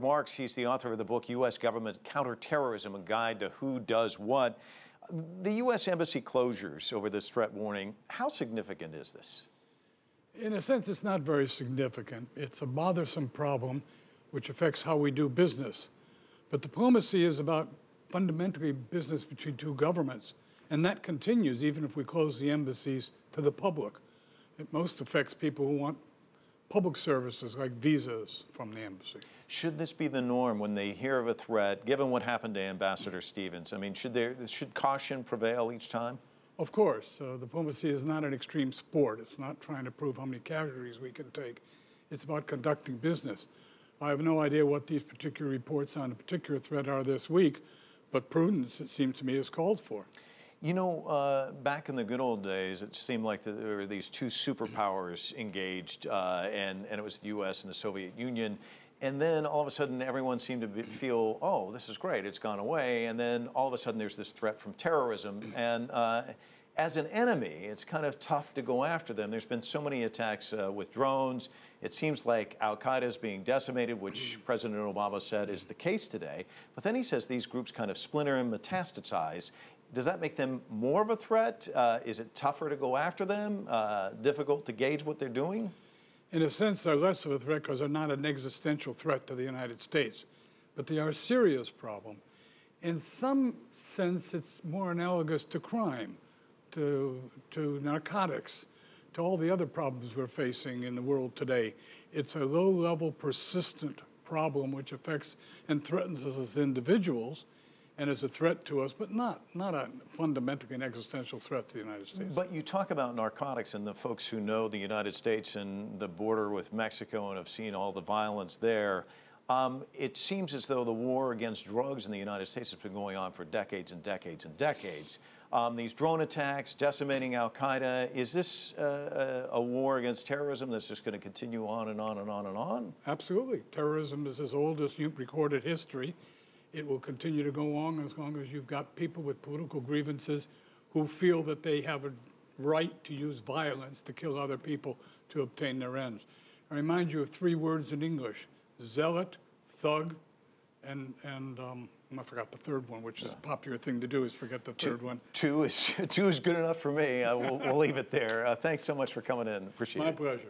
Marks, he's the author of the book, U.S. Government Counterterrorism, a guide to who does what. The U.S. Embassy closures over this threat warning, how significant is this? In a sense, it's not very significant. It's a bothersome problem which affects how we do business. But diplomacy is about fundamentally business between two governments, and that continues even if we close the embassies to the public. It most affects people who want public services like visas from the embassy. Should this be the norm when they hear of a threat, given what happened to Ambassador Stevens? I mean, should caution prevail each time? Of course. Diplomacy is not an extreme sport. It's not trying to prove how many casualties we can take. It's about conducting business. I have no idea what these particular reports on a particular threat are this week, but prudence, it seems to me, is called for. You know, back in the good old days, it seemed like there were these two superpowers engaged, and it was the U.S. and the Soviet Union. And then all of a sudden, everyone seemed to feel, oh, this is great, it's gone away. And then all of a sudden, there's this threat from terrorism. And as an enemy, it's kind of tough to go after them. There's been so many attacks with drones. It seems like Al-Qaeda is being decimated, which President Obama said is the case today. But then he says these groups kind of splinter and metastasize. Does that make them more of a threat? Is it tougher to go after them? Difficult to gauge what they're doing? In a sense, they're less of a threat because they're not an existential threat to the United States. But they are a serious problem. In some sense, it's more analogous to crime, to narcotics, to all the other problems we're facing in the world today. It's a low-level, persistent problem which affects and threatens us as individuals, and is a threat to us, but not a fundamentally an existential threat to the United States. But you talk about narcotics, and the folks who know the United States and the border with Mexico and have seen all the violence there, it seems as though the war against drugs in the United States has been going on for decades and decades and decades. These drone attacks, decimating Al-Qaeda, is this a war against terrorism that's just going to continue on and on and on and on? Absolutely. Terrorism is as old as recorded history. It will continue to go on as long as you've got people with political grievances who feel that they have a right to use violence to kill other people to obtain their ends. I remind you of three words in English: zealot, thug, and I forgot the third one, which is a popular thing to do, is forget the third one. Two is good enough for me. We'll leave it there. Thanks so much for coming in. Appreciate it. My pleasure.